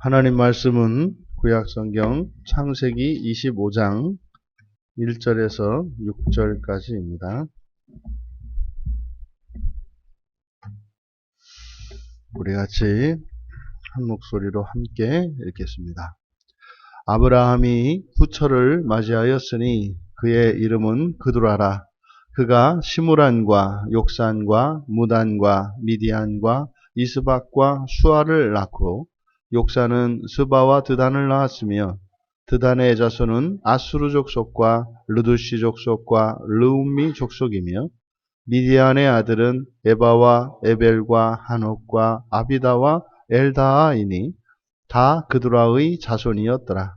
하나님 말씀은 구약성경 창세기 25장 1절에서 6절까지입니다. 우리 같이 한 목소리로 함께 읽겠습니다. 아브라함이 후처를 맞이하였으니 그의 이름은 그두라라. 그가 시므란과 욕산과 무단과 미디안과 이스박과 수아를 낳고 욕산은 스바와 드단을 낳았으며 드단의 자손은 아수르 족속과 르두시 족속과 르움미 족속이며 미디안의 아들은 에바와 에벨과 한옥과 아비다와 엘다아이니 다 그두라의 자손이었더라.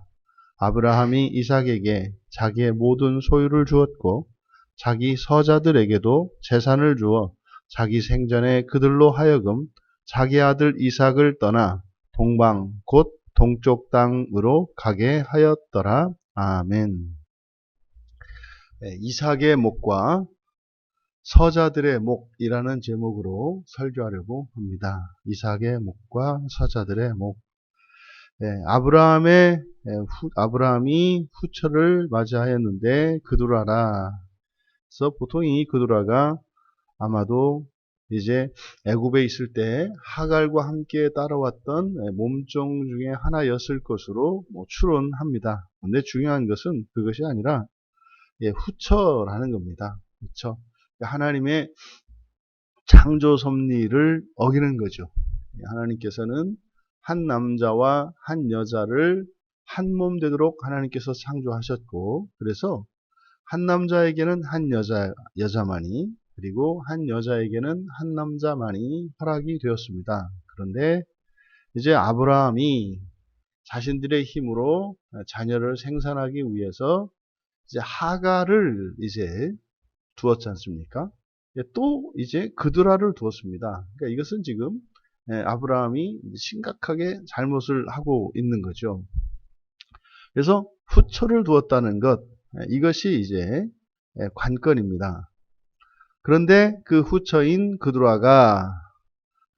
아브라함이 이삭에게 자기의 모든 소유를 주었고 자기 서자들에게도 재산을 주어 자기 생전에 그들로 하여금 자기 아들 이삭을 떠나 동방 곧 동쪽 땅으로 가게 하였더라. 아멘. 이삭의 목과 서자들의 목이라는 제목으로 설교하려고 합니다. 이삭의 목과 서자들의 목. 아브라함이 후처를 맞이하였는데 그두라라. 그래서 보통 이 그두라가 아마도 이제 애굽에 있을 때 하갈과 함께 따라왔던 몸종 중에 하나였을 것으로 추론합니다. 근데 중요한 것은 그것이 아니라 후처라는 겁니다. 후처. 하나님의 창조 섭리를 어기는 거죠. 하나님께서는 한 남자와 한 여자를 한 몸 되도록 하나님께서 창조하셨고, 그래서 한 남자에게는 한 여자만이, 그리고 한 여자에게는 한 남자만이 허락이 되었습니다. 그런데 이제 아브라함이 자신들의 힘으로 자녀를 생산하기 위해서 이제 하갈을 이제 두었지 않습니까? 또 이제 그두라를 두었습니다. 그러니까 이것은 지금 아브라함이 심각하게 잘못을 하고 있는 거죠. 그래서 후처를 두었다는 것, 이것이 이제 관건입니다. 그런데 그 후처인 그두라가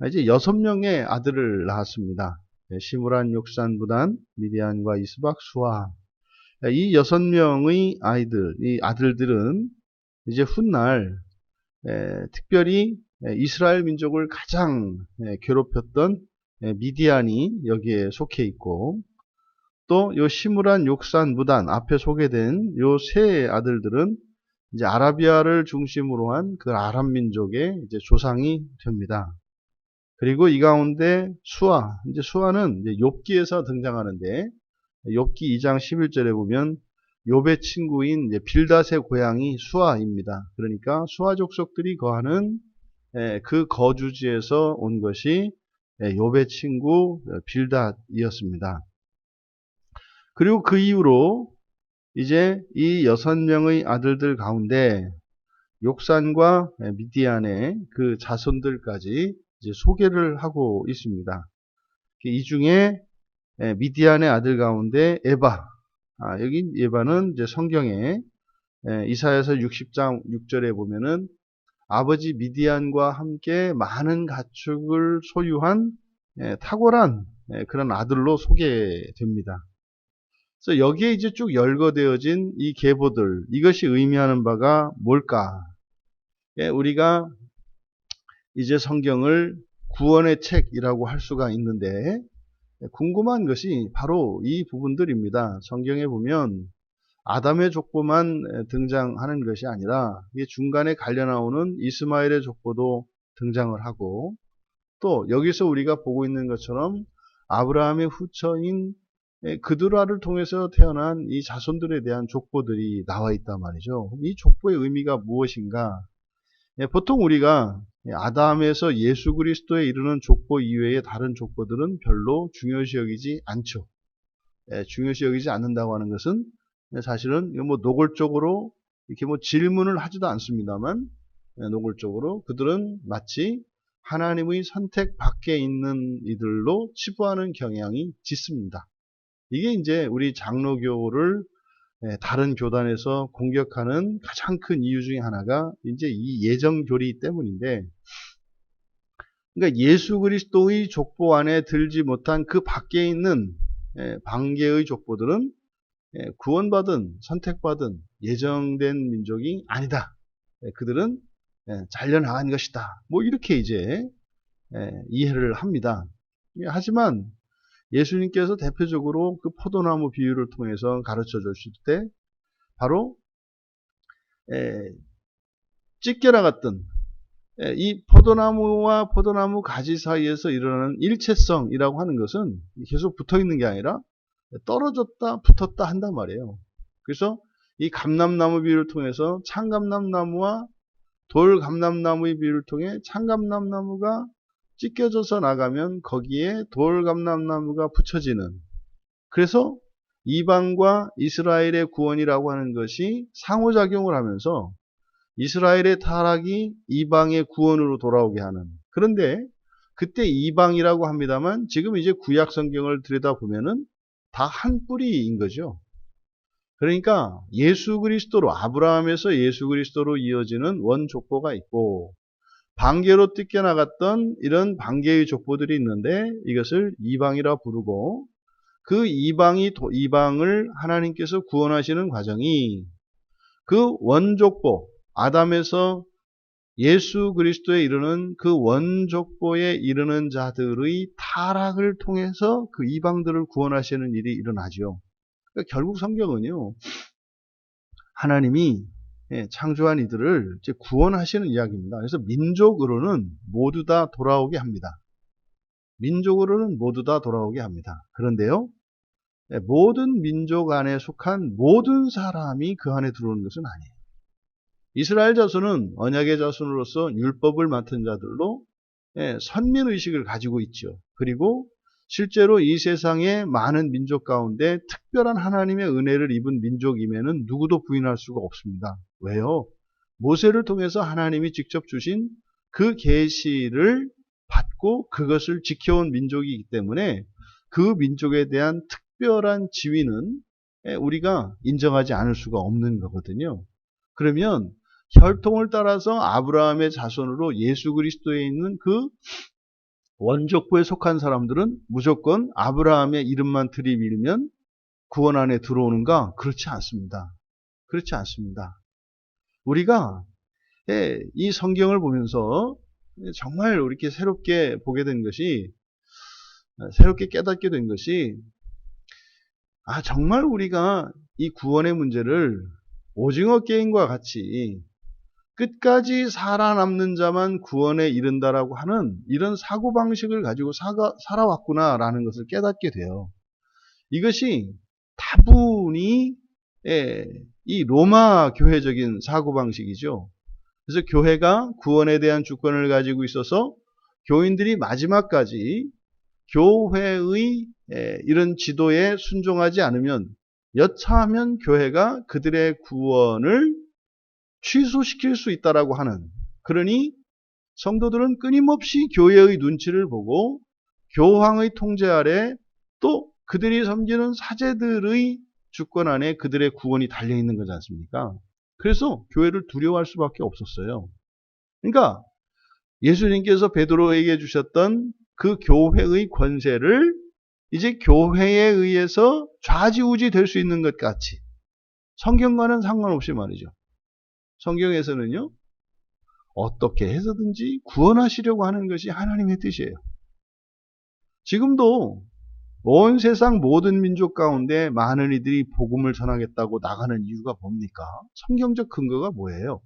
이제 6명의 아들을 낳았습니다. 시므란, 욕산, 무단, 미디안과 이스박, 수아. 이 6명의 이 아들들은 이제 훗날 특별히 이스라엘 민족을 가장 괴롭혔던 미디안이 여기에 속해 있고, 또 요 시므란, 욕산, 무단 앞에 소개된 요 세 아들들은 이제 아라비아를 중심으로 한 그 아람 민족의 이제 조상이 됩니다. 그리고 이 가운데 수아, 이제 수아는 이제 욥기에서 등장하는데, 욥기 2장 11절에 보면 욥의 친구인 이제 빌닷의 고향이 수아입니다. 그러니까 수아 족속들이 거하는 그 거주지에서 온 것이 욥의 친구 빌닷이었습니다. 그리고 그 이후로 이제 이 6명의 아들들 가운데 욕산과 미디안의 그 자손들까지 이제 소개를 하고 있습니다. 이 중에 미디안의 아들 가운데 에바, 여기 에바는 이제 성경에 이사야서 60장 6절에 보면은 아버지 미디안과 함께 많은 가축을 소유한 탁월한 그런 아들로 소개됩니다. 그래서 여기에 이제 쭉 열거되어진 이 계보들, 이것이 의미하는 바가 뭘까? 우리가 이제 성경을 구원의 책이라고 할 수가 있는데, 궁금한 것이 바로 이 부분들입니다. 성경에 보면 아담의 족보만 등장하는 것이 아니라 중간에 갈려 나오는 이스마엘의 족보도 등장을 하고, 또 여기서 우리가 보고 있는 것처럼 아브라함의 후처인 그두라를 통해서 태어난 이 자손들에 대한 족보들이 나와 있단 말이죠. 이 족보의 의미가 무엇인가? 보통 우리가 아담에서 예수 그리스도에 이르는 족보 이외의 다른 족보들은 별로 중요시 여기지 않죠. 중요시 여기지 않는다고 하는 것은 사실은 노골적으로 이렇게 질문을 하지도 않습니다만, 노골적으로 그들은 마치 하나님의 선택 밖에 있는 이들로 치부하는 경향이 짙습니다. 이게 이제 우리 장로교를 다른 교단에서 공격하는 가장 큰 이유 중에 하나가 이제 이 예정교리 때문인데, 그러니까 예수 그리스도의 족보 안에 들지 못한 그 밖에 있는 반개의 족보들은 구원받은, 선택받은, 예정된 민족이 아니다. 그들은 잘려나간 것이다. 뭐 이렇게 이제 이해를 합니다. 하지만 예수님께서 대표적으로 그 포도나무 비유를 통해서 가르쳐 주실 때 바로 찢겨나갔던 이 포도나무와 포도나무 가지 사이에서 일어나는 일체성이라고 하는 것은 계속 붙어 있는 게 아니라 떨어졌다 붙었다 한단 말이에요. 그래서 이 감람나무 비유를 통해서 참감람나무와 돌감람나무의 비유를 통해 참감람나무가 찢겨져서 나가면 거기에 돌감람나무가 붙여지는, 그래서 이방과 이스라엘의 구원이라고 하는 것이 상호작용을 하면서 이스라엘의 타락이 이방의 구원으로 돌아오게 하는, 그런데 그때 이방이라고 합니다만 지금 이제 구약 성경을 들여다보면은 다 한 뿌리인 거죠. 그러니까 예수 그리스도로, 아브라함에서 예수 그리스도로 이어지는 원족보가 있고 반개로 뜯겨나갔던 이런 반개의 족보들이 있는데 이것을 이방이라 부르고, 그 이방을 하나님께서 구원하시는 과정이 그 원족보, 아담에서 예수 그리스도에 이르는 그 원족보에 이르는 자들의 타락을 통해서 그 이방들을 구원하시는 일이 일어나죠. 그러니까 결국 성경은요, 하나님이 창조한 이들을 이제 구원하시는 이야기입니다. 그래서 민족으로는 모두 다 돌아오게 합니다. 민족으로는 모두 다 돌아오게 합니다. 그런데요, 모든 민족 안에 속한 모든 사람이 그 안에 들어오는 것은 아니에요. 이스라엘 자손은 언약의 자손으로서 율법을 맡은 자들로 선민의식을 가지고 있죠. 그리고 실제로 이 세상의 많은 민족 가운데 특별한 하나님의 은혜를 입은 민족임에는 누구도 부인할 수가 없습니다. 왜요? 모세를 통해서 하나님이 직접 주신 그 계시를 받고 그것을 지켜온 민족이기 때문에 그 민족에 대한 특별한 지위는 우리가 인정하지 않을 수가 없는 거거든요. 그러면 혈통을 따라서 아브라함의 자손으로 예수 그리스도에 있는 그 원족부에 속한 사람들은 무조건 아브라함의 이름만 들이밀면 구원 안에 들어오는가? 그렇지 않습니다. 그렇지 않습니다. 우리가 이 성경을 보면서 정말 이렇게 새롭게 보게 된 것이, 새롭게 깨닫게 된 것이, 정말 우리가 이 구원의 문제를 오징어 게임과 같이 끝까지 살아남는 자만 구원에 이른다라고 하는 이런 사고방식을 가지고 살아왔구나라는 것을 깨닫게 돼요. 이것이 다분히 이 로마 교회적인 사고방식이죠. 그래서 교회가 구원에 대한 주권을 가지고 있어서 교인들이 마지막까지 교회의 이런 지도에 순종하지 않으면 여차하면 교회가 그들의 구원을 취소시킬 수 있다라고 하는, 그러니 성도들은 끊임없이 교회의 눈치를 보고 교황의 통제 아래 또 그들이 섬기는 사제들의 주권 안에 그들의 구원이 달려있는 거지 않습니까? 그래서 교회를 두려워할 수밖에 없었어요. 그러니까 예수님께서 베드로에게 주셨던 그 교회의 권세를 이제 교회에 의해서 좌지우지 될 수 있는 것 같이, 성경과는 상관없이 말이죠. 성경에서는요, 어떻게 해서든지 구원하시려고 하는 것이 하나님의 뜻이에요. 지금도 온 세상 모든 민족 가운데 많은 이들이 복음을 전하겠다고 나가는 이유가 뭡니까? 성경적 근거가 뭐예요?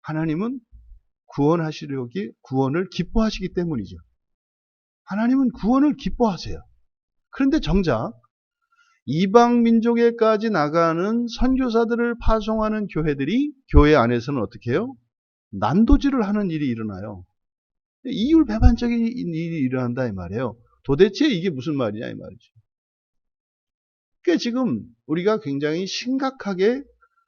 하나님은 구원을 기뻐하시기 때문이죠. 하나님은 구원을 기뻐하세요. 그런데 정작 이방 민족에까지 나가는 선교사들을 파송하는 교회들이 교회 안에서는 어떻게 해요? 난도질을 하는 일이 일어나요. 이율배반적인 일이 일어난다 이 말이에요. 도대체 이게 무슨 말이냐 이 말이죠. 그러니까 지금 우리가 굉장히 심각하게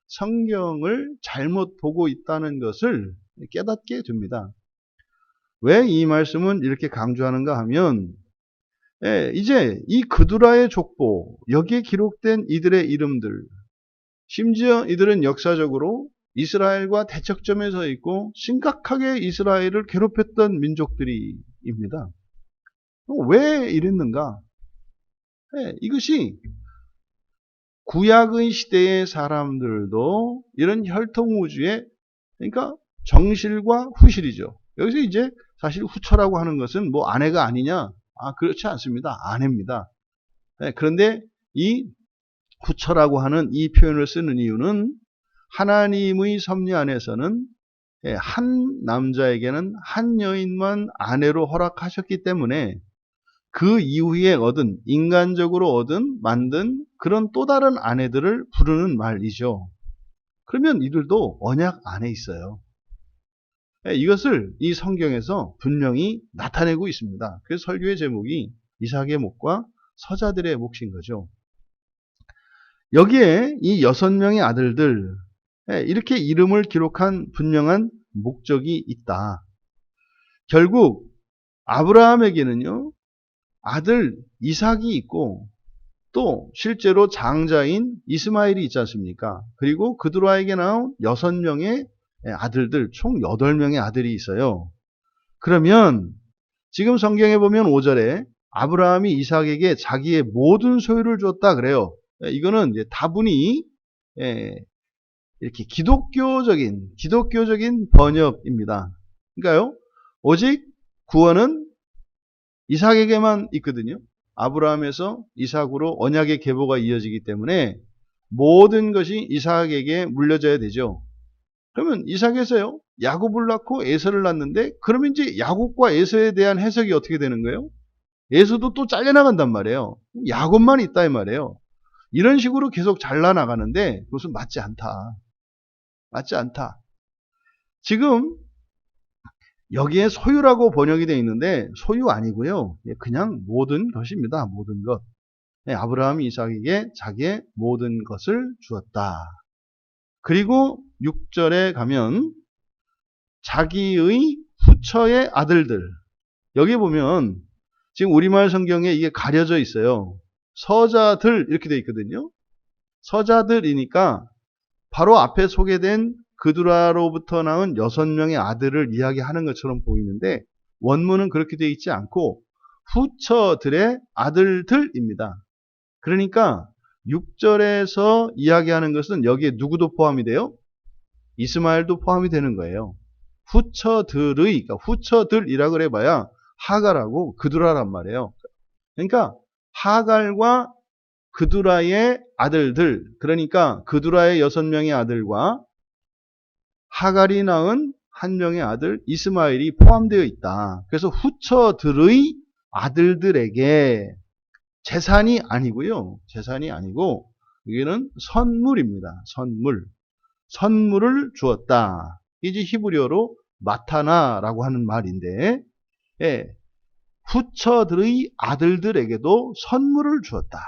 성경을 잘못 보고 있다는 것을 깨닫게 됩니다. 왜 이 말씀은 이렇게 강조하는가 하면, 이제 이 그두라의 족보, 여기에 기록된 이들의 이름들, 심지어 이들은 역사적으로 이스라엘과 대척점에 서 있고 심각하게 이스라엘을 괴롭혔던 민족들입니다. 왜 이랬는가? 이것이 구약의 시대의 사람들도 이런 혈통우주에, 그러니까 정실과 후실이죠. 여기서 이제 사실 후처라고 하는 것은 뭐 아내가 아니냐? 그렇지 않습니다. 아내입니다. 그런데 이 후처라고 하는 이 표현을 쓰는 이유는 하나님의 섭리 안에서는 한 남자에게는 한 여인만 아내로 허락하셨기 때문에 그 이후에 얻은, 인간적으로 만든 그런 또 다른 아내들을 부르는 말이죠. 그러면 이들도 언약 안에 있어요. 이것을 이 성경에서 분명히 나타내고 있습니다. 그래서 설교의 제목이 이삭의 목과 서자들의 몫인 거죠. 여기에 이 6명의 아들들, 이렇게 이름을 기록한 분명한 목적이 있다. 결국 아브라함에게는요, 아들 이삭이 있고 또 실제로 장자인 이스마엘이 있지 않습니까? 그리고 그드라에게 나온 6명의 아들들, 총 8명의 아들이 있어요. 그러면 지금 성경에 보면 5절에 아브라함이 이삭에게 자기의 모든 소유를 줬다 그래요. 이거는 이제 다분히 이렇게 기독교적인 번역입니다. 그러니까요, 오직 구원은 이삭에게만 있거든요. 아브라함에서 이삭으로 언약의 계보가 이어지기 때문에 모든 것이 이삭에게 물려져야 되죠. 그러면 이삭에서요, 야곱을 낳고 에서를 낳는데, 그러면 이제 야곱과 에서에 대한 해석이 어떻게 되는 거예요? 에서도 또 잘려나간단 말이에요. 야곱만 있다 이 말이에요. 이런 식으로 계속 잘라나가는데 그것은 맞지 않다. 지금 여기에 소유라고 번역이 되어 있는데 소유 아니고요. 그냥 모든 것입니다. 모든 것. 아브라함이 이삭에게 자기의 모든 것을 주었다. 그리고 6절에 가면 자기의 후처의 아들들. 여기 보면 지금 우리말 성경에 이게 가려져 있어요. 서자들 이렇게 되어 있거든요. 서자들이니까 바로 앞에 소개된 그두라로부터 낳은 6명의 아들을 이야기하는 것처럼 보이는데 원문은 그렇게 되어 있지 않고 후처들의 아들들입니다. 그러니까 6절에서 이야기하는 것은 여기에 누구도 포함이 돼요? 이스마엘도 포함이 되는 거예요. 그러니까 후처들이라 그래봐야 하갈하고 그두라란 말이에요. 그러니까 하갈과 그두라의 아들들, 그러니까 그두라의 6명의 아들과 하갈이 낳은 한 명의 아들 이스마엘이 포함되어 있다. 그래서 후처들의 아들들에게 재산이 아니고 여기는 선물입니다. 선물을 주었다. 이제 히브리어로 마타나라고 하는 말인데, 후처들의 아들들에게도 선물을 주었다.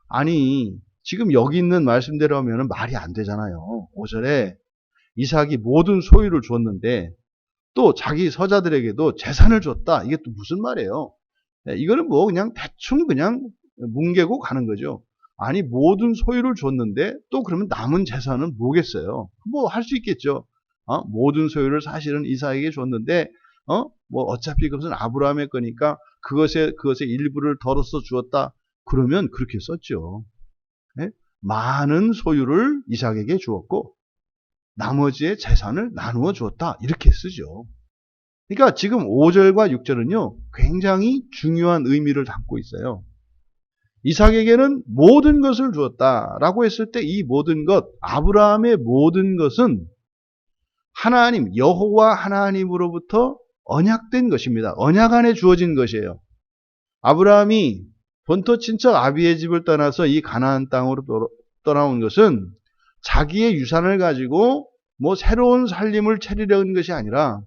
아니, 지금 여기 있는 말씀대로 하면 말이 안 되잖아요. 5절에 이삭이 모든 소유를 줬는데 또 자기 서자들에게도 재산을 줬다. 이게 또 무슨 말이에요? 이거는 뭐 그냥 대충 그냥 뭉개고 가는 거죠. 아니, 모든 소유를 줬는데 또 그러면 남은 재산은 뭐겠어요? 뭐 할 수 있겠죠. 모든 소유를 사실은 이삭에게 줬는데 뭐 어차피 그것은 아브라함의 거니까 그것의 일부를 덜어서 주었다. 그러면 그렇게 썼죠. 많은 소유를 이삭에게 주었고 나머지의 재산을 나누어 주었다. 이렇게 쓰죠. 그러니까 지금 5절과 6절은요, 굉장히 중요한 의미를 담고 있어요. 이삭에게는 모든 것을 주었다라고 했을 때 이 모든 것, 아브라함의 모든 것은 하나님, 여호와 하나님으로부터 언약된 것입니다. 언약 안에 주어진 것이에요. 아브라함이 본토 친척 아비의 집을 떠나서 이 가나안 땅으로 떠나온 것은 자기의 유산을 가지고 뭐 새로운 살림을 차리려는 것이 아니라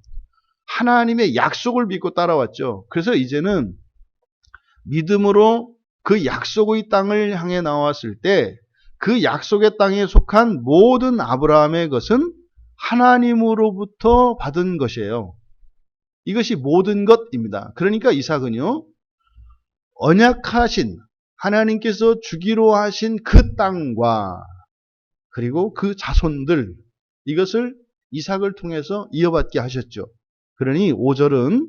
하나님의 약속을 믿고 따라왔죠. 그래서 이제는 믿음으로 그 약속의 땅을 향해 나왔을 때 그 약속의 땅에 속한 모든 아브라함의 것은 하나님으로부터 받은 것이에요. 이것이 모든 것입니다. 그러니까 이삭은요, 언약하신 하나님께서 주기로 하신 그 땅과 그리고 그 자손들, 이것을 이삭을 통해서 이어받게 하셨죠. 그러니 5절은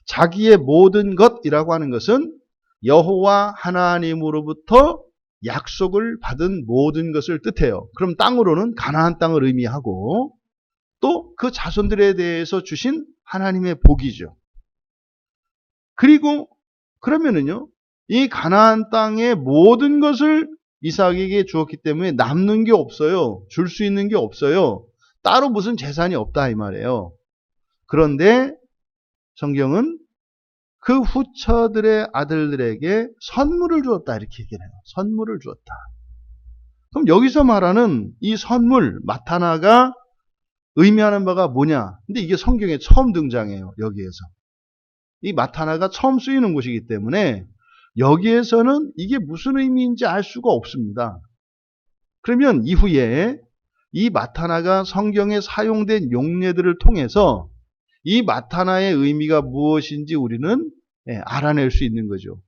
자기의 모든 것이라고 하는 것은 여호와 하나님으로부터 약속을 받은 모든 것을 뜻해요. 그럼 땅으로는 가나안 땅을 의미하고 또 그 자손들에 대해서 주신 하나님의 복이죠. 그리고 그러면은요, 이 가나안 땅의 모든 것을 이삭에게 주었기 때문에 남는 게 없어요. 줄 수 있는 게 없어요. 따로 무슨 재산이 없다 이 말이에요. 그런데 성경은 그 후처들의 아들들에게 선물을 주었다 이렇게 얘기를 해요. 선물을 주었다. 그럼 여기서 말하는 이 선물 마타나가 의미하는 바가 뭐냐? 근데 이게 성경에 처음 등장해요. 여기에서. 이 마타나가 처음 쓰이는 곳이기 때문에 여기에서는 이게 무슨 의미인지 알 수가 없습니다. 그러면 이후에 이 마타나가 성경에 사용된 용례들을 통해서 이 마타나의 의미가 무엇인지 우리는 알아낼 수 있는 거죠.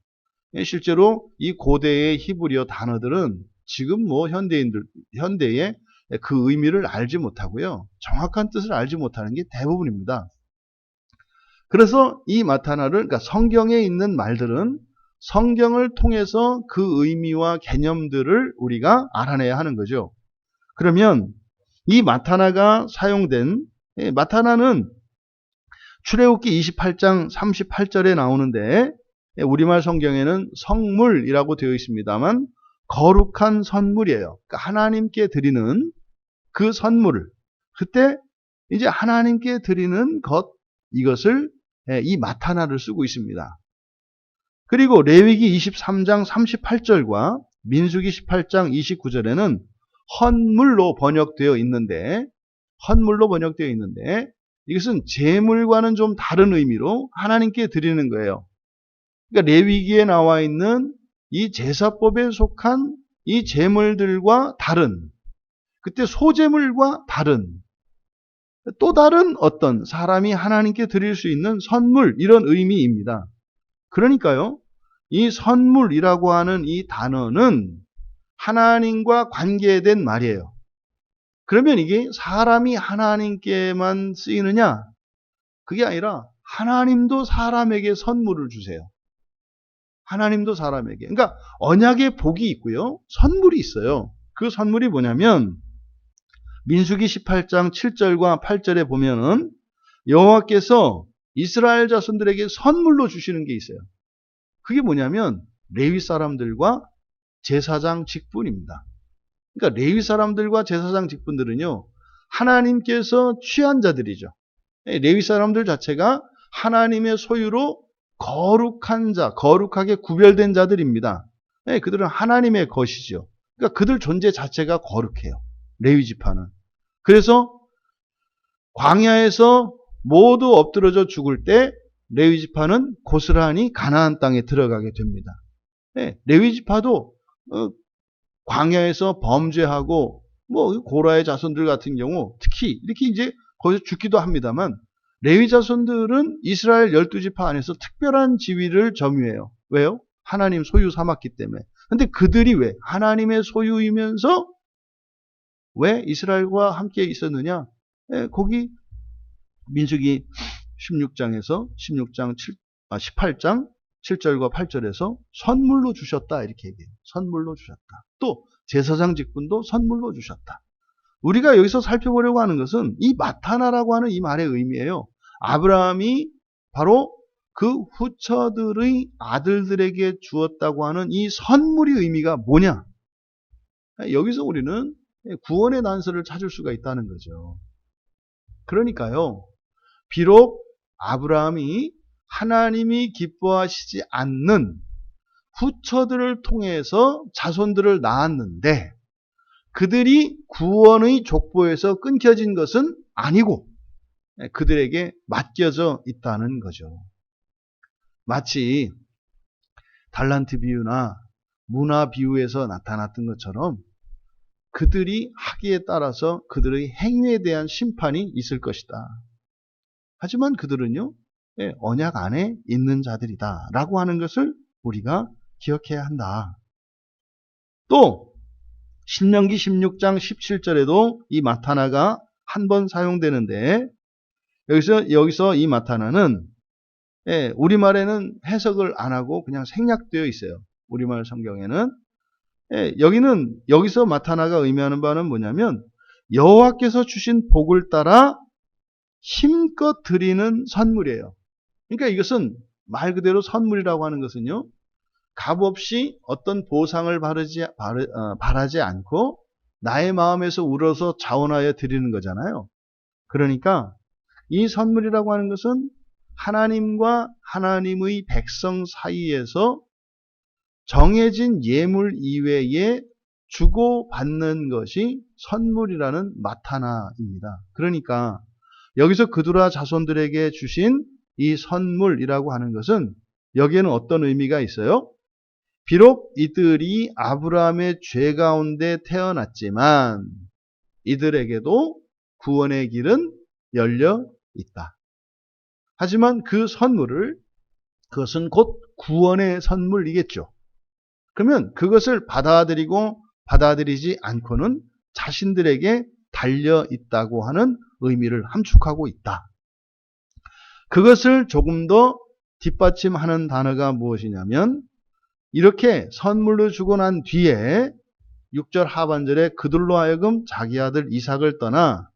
실제로 이 고대의 히브리어 단어들은 지금 현대의 그 의미를 알지 못하고요. 정확한 뜻을 알지 못하는 게 대부분입니다. 그래서 이 마타나를, 그러니까 성경에 있는 말들은 성경을 통해서 그 의미와 개념들을 우리가 알아내야 하는 거죠. 그러면 이 마타나가 사용된, 마타나는 출애굽기 28장 38절에 나오는데 우리말 성경에는 성물이라고 되어 있습니다만 거룩한 선물이에요. 그러니까 하나님께 드리는 그 선물을 그때 이제 하나님께 드리는 것 이것을 이 마타나를 쓰고 있습니다. 그리고 레위기 23장 38절과 민수기 18장 29절에는 헌물로 번역되어 있는데 이것은 제물과는 좀 다른 의미로 하나님께 드리는 거예요. 그러니까 레위기에 나와 있는 이 제사법에 속한 이 제물들과 다른, 그때 소제물과 다른, 또 다른 어떤 사람이 하나님께 드릴 수 있는 선물, 이런 의미입니다. 그러니까요, 이 선물이라고 하는 이 단어는 하나님과 관계된 말이에요. 그러면 이게 사람이 하나님께만 쓰이느냐? 그게 아니라 하나님도 사람에게 선물을 주세요. 하나님도 사람에게. 그러니까 언약의 복이 있고요. 선물이 있어요. 그 선물이 뭐냐면 민수기 18장 7절과 8절에 보면은 여호와께서 이스라엘 자손들에게 선물로 주시는 게 있어요. 그게 뭐냐면 레위 사람들과 제사장 직분입니다. 그러니까 레위 사람들과 제사장 직분들은요, 하나님께서 취한 자들이죠. 레위 사람들 자체가 하나님의 소유로 거룩한 자, 거룩하게 구별된 자들입니다. 그들은 하나님의 것이죠. 그러니까 그들 존재 자체가 거룩해요. 레위 지파는. 그래서 광야에서 모두 엎드러져 죽을 때 레위 지파는 고스란히 가나안 땅에 들어가게 됩니다. 레위 지파도 광야에서 범죄하고 고라의 자손들 같은 경우 특히 이렇게 이제 거기서 죽기도 합니다만 레위 자손들은 이스라엘 12지파 안에서 특별한 지위를 점유해요. 왜요? 하나님 소유 삼았기 때문에. 근데 그들이 왜 하나님의 소유이면서 왜 이스라엘과 함께 있었느냐? 거기 민수기 18장 7절과 8절에서 선물로 주셨다 이렇게 얘기해요. 선물로 주셨다. 또 제사장 직분도 선물로 주셨다. 우리가 여기서 살펴보려고 하는 것은 이 마타나라고 하는 이 말의 의미예요. 아브라함이 바로 그 후처들의 아들들에게 주었다고 하는 이 선물의 의미가 뭐냐? 여기서 우리는 구원의 단서를 찾을 수가 있다는 거죠. 그러니까요, 비록 아브라함이 하나님이 기뻐하시지 않는 후처들을 통해서 자손들을 낳았는데 그들이 구원의 족보에서 끊겨진 것은 아니고 그들에게 맡겨져 있다는 거죠. 마치 달란트 비유나 문화 비유에서 나타났던 것처럼 그들이 하기에 따라서 그들의 행위에 대한 심판이 있을 것이다. 하지만 그들은요, 언약 안에 있는 자들이다 라고 하는 것을 우리가 기억해야 한다. 또 신명기 16장 17절에도 이 마타나가 한 번 사용되는데 여기서 이 마타나는 우리말에는 해석을 안 하고 그냥 생략되어 있어요. 우리말 성경에는. 여기서 마타나가 의미하는 바는 뭐냐면 여호와께서 주신 복을 따라 힘껏 드리는 선물이에요. 그러니까 이것은 말 그대로 선물이라고 하는 것은요, 값없이 어떤 보상을 바라지 않고 나의 마음에서 우러서 자원하여 드리는 거잖아요. 그러니까 이 선물이라고 하는 것은 하나님과 하나님의 백성 사이에서 정해진 예물 이외에 주고받는 것이 선물이라는 마타나입니다. 그러니까 여기서 그두라 자손들에게 주신 이 선물이라고 하는 것은 여기에는 어떤 의미가 있어요? 비록 이들이 아브라함의 죄 가운데 태어났지만 이들에게도 구원의 길은 열려 있다. 하지만 그 선물을, 그것은 곧 구원의 선물이겠죠. 그러면 그것을 받아들이고 받아들이지 않고는 자신들에게 달려 있다고 하는 의미를 함축하고 있다. 그것을 조금 더 뒷받침하는 단어가 무엇이냐면, 이렇게 선물로 주고 난 뒤에 6절 하반절에 그들로 하여금 자기 아들 이삭을 떠나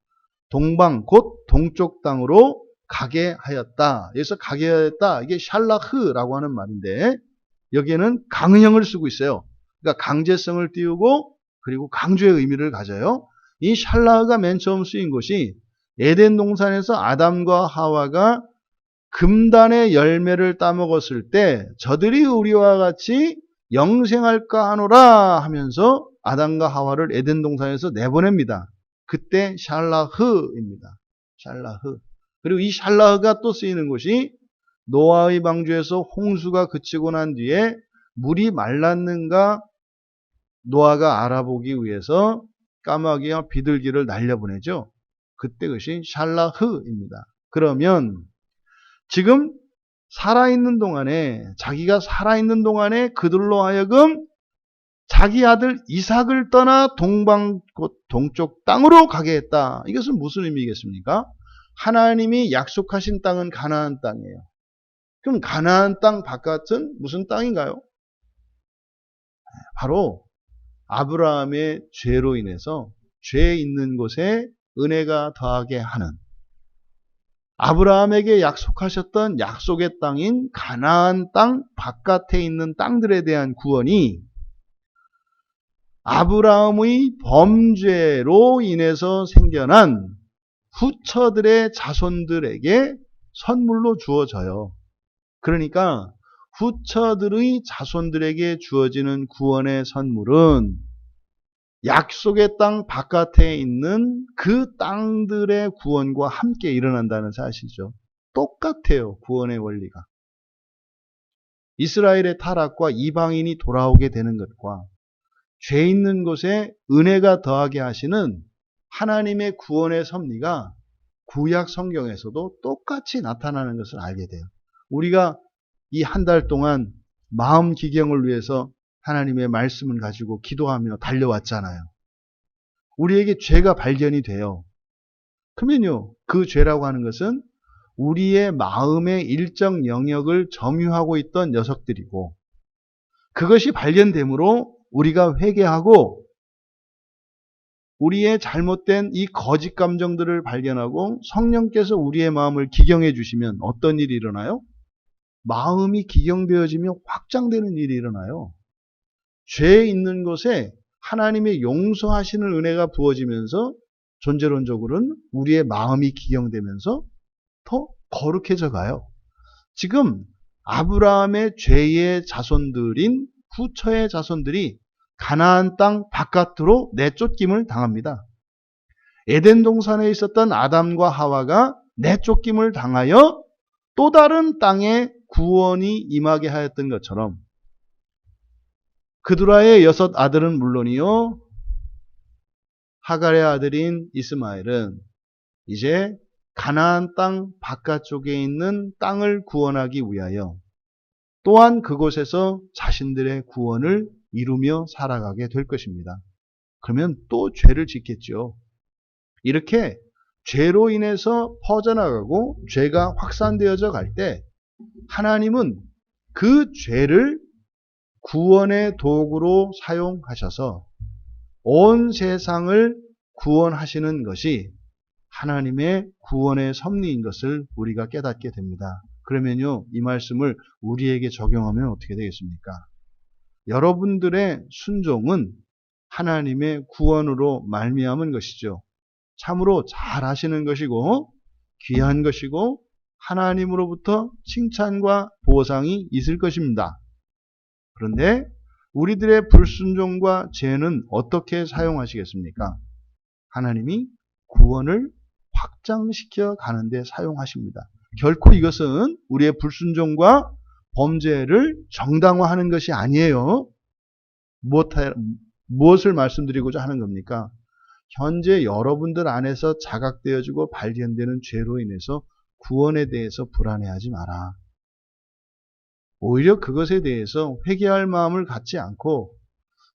동방 곧 동쪽 땅으로 가게 하였다. 여기서 가게 하였다. 이게 샬라흐라고 하는 말인데 여기에는 강형을 쓰고 있어요. 그러니까 강제성을 띄우고 그리고 강조의 의미를 가져요. 이 샬라흐가 맨 처음 쓰인 것이 에덴 동산에서 아담과 하와가 금단의 열매를 따먹었을 때 저들이 우리와 같이 영생할까 하노라 하면서 아담과 하와를 에덴 동산에서 내보냅니다. 그때 샬라흐입니다. 샬라흐. 그리고 이 샬라흐가 또 쓰이는 것이 노아의 방주에서 홍수가 그치고 난 뒤에 물이 말랐는가 노아가 알아보기 위해서 까마귀와 비둘기를 날려보내죠. 그때 그것이 샬라흐입니다. 그러면 지금 살아있는 동안에, 자기가 살아있는 동안에 그들로 하여금 자기 아들 이삭을 떠나 동방 곧 동쪽 땅으로 가게 했다. 이것은 무슨 의미겠습니까? 하나님이 약속하신 땅은 가나안 땅이에요. 그럼 가나안 땅 바깥은 무슨 땅인가요? 바로 아브라함의 죄로 인해서 죄 있는 곳에 은혜가 더하게 하는, 아브라함에게 약속하셨던 약속의 땅인 가나안 땅 바깥에 있는 땅들에 대한 구원이 아브라함의 범죄로 인해서 생겨난 후처들의 자손들에게 선물로 주어져요. 그러니까 후처들의 자손들에게 주어지는 구원의 선물은 약속의 땅 바깥에 있는 그 땅들의 구원과 함께 일어난다는 사실이죠. 똑같아요. 구원의 원리가. 이스라엘의 타락과 이방인이 돌아오게 되는 것과 죄 있는 곳에 은혜가 더하게 하시는 하나님의 구원의 섭리가 구약 성경에서도 똑같이 나타나는 것을 알게 돼요. 우리가 이 한 달 동안 마음 기경을 위해서 하나님의 말씀을 가지고 기도하며 달려왔잖아요. 우리에게 죄가 발견이 돼요. 그러면요, 그 죄라고 하는 것은 우리의 마음의 일정 영역을 점유하고 있던 녀석들이고, 그것이 발견되므로 우리가 회개하고 우리의 잘못된 이 거짓 감정들을 발견하고 성령께서 우리의 마음을 기경해 주시면 어떤 일이 일어나요? 마음이 기경되어지며 확장되는 일이 일어나요. 죄 있는 곳에 하나님의 용서하시는 은혜가 부어지면서 존재론적으로는 우리의 마음이 기경되면서 더 거룩해져 가요. 지금 아브라함의 죄의 자손들인 후처의 자손들이 가나안 땅 바깥으로 내쫓김을 당합니다. 에덴 동산에 있었던 아담과 하와가 내쫓김을 당하여 또 다른 땅에 구원이 임하게 하였던 것처럼 그두라의 6 아들은 물론이요, 하갈의 아들인 이스마엘은 이제 가나안 땅 바깥쪽에 있는 땅을 구원하기 위하여 또한 그곳에서 자신들의 구원을 이루며 살아가게 될 것입니다. 그러면 또 죄를 짓겠죠. 이렇게 죄로 인해서 퍼져나가고 죄가 확산되어져 갈 때 하나님은 그 죄를 구원의 도구로 사용하셔서 온 세상을 구원하시는 것이 하나님의 구원의 섭리인 것을 우리가 깨닫게 됩니다. 그러면요, 이 말씀을 우리에게 적용하면 어떻게 되겠습니까? 여러분들의 순종은 하나님의 구원으로 말미암은 것이죠. 참으로 잘 하시는 것이고 귀한 것이고 하나님으로부터 칭찬과 보상이 있을 것입니다. 그런데 우리들의 불순종과 죄는 어떻게 사용하시겠습니까? 하나님이 구원을 확장시켜 가는데 사용하십니다. 결코 이것은 우리의 불순종과 범죄를 정당화하는 것이 아니에요. 무엇을 말씀드리고자 하는 겁니까? 현재 여러분들 안에서 자각되어지고 발견되는 죄로 인해서 구원에 대해서 불안해하지 마라. 오히려 그것에 대해서 회개할 마음을 갖지 않고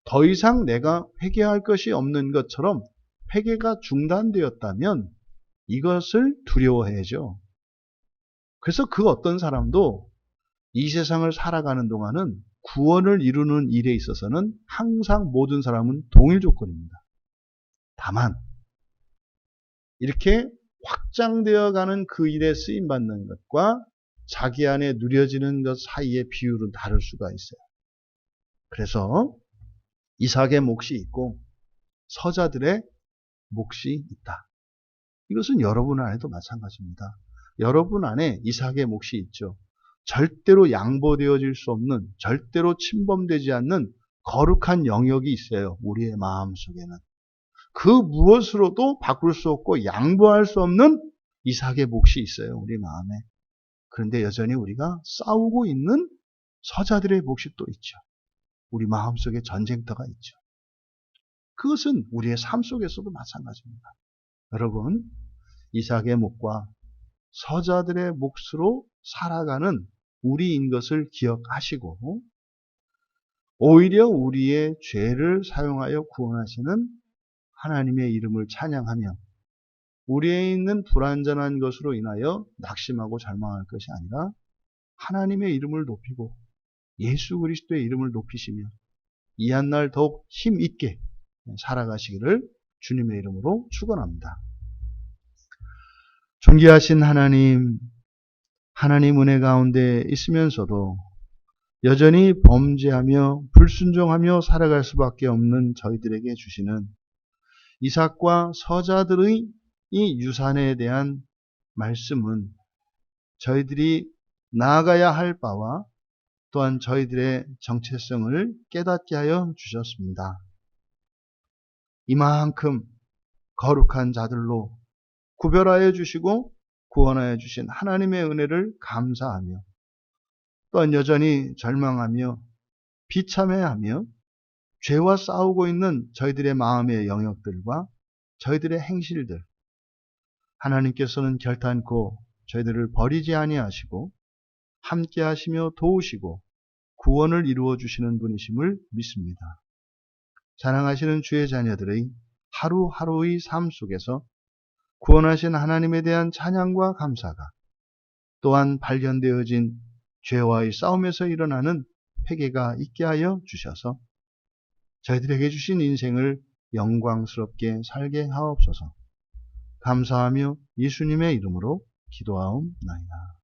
더 이상 내가 회개할 것이 없는 것처럼 회개가 중단되었다면 이것을 두려워해야죠. 그래서 그 어떤 사람도 이 세상을 살아가는 동안은 구원을 이루는 일에 있어서는 항상 모든 사람은 동일 조건입니다. 다만 이렇게 확장되어 가는 그 일에 쓰임받는 것과 자기 안에 누려지는 것 사이의 비율은 다를 수가 있어요. 그래서 이삭의 몫이 있고 서자들의 몫이 있다. 이것은 여러분 안에도 마찬가지입니다. 여러분 안에 이삭의 몫이 있죠. 절대로 양보되어질 수 없는, 절대로 침범되지 않는 거룩한 영역이 있어요. 우리의 마음속에는. 그 무엇으로도 바꿀 수 없고 양보할 수 없는 이삭의 몫이 있어요. 우리 마음에. 그런데 여전히 우리가 싸우고 있는 서자들의 몫이 또 있죠. 우리 마음속에 전쟁터가 있죠. 그것은 우리의 삶 속에서도 마찬가지입니다. 여러분, 이삭의 몫과 서자들의 몫으로 살아가는 우리인 것을 기억하시고 오히려 우리의 죄를 사용하여 구원하시는 하나님의 이름을 찬양하며 우리에 있는 불완전한 것으로 인하여 낙심하고 절망할 것이 아니라 하나님의 이름을 높이고 예수 그리스도의 이름을 높이시며 이 한 날 더욱 힘있게 살아가시기를 주님의 이름으로 축원합니다. 존귀하신 하나님, 하나님 은혜 가운데 있으면서도 여전히 범죄하며 불순종하며 살아갈 수밖에 없는 저희들에게 주시는 이삭과 서자들의 이 유산에 대한 말씀은 저희들이 나아가야 할 바와 또한 저희들의 정체성을 깨닫게 하여 주셨습니다. 이만큼 거룩한 자들로 구별하여 주시고 구원하여 주신 하나님의 은혜를 감사하며 또한 여전히 절망하며 비참해하며 죄와 싸우고 있는 저희들의 마음의 영역들과 저희들의 행실들, 하나님께서는 결단코 저희들을 버리지 아니하시고 함께 하시며 도우시고 구원을 이루어 주시는 분이심을 믿습니다. 자랑하시는 주의 자녀들의 하루하루의 삶 속에서 구원하신 하나님에 대한 찬양과 감사가 또한 발견되어진 죄와의 싸움에서 일어나는 회개가 있게 하여 주셔서 저희들에게 주신 인생을 영광스럽게 살게 하옵소서. 감사하며 예수님의 이름으로 기도하옵나이다.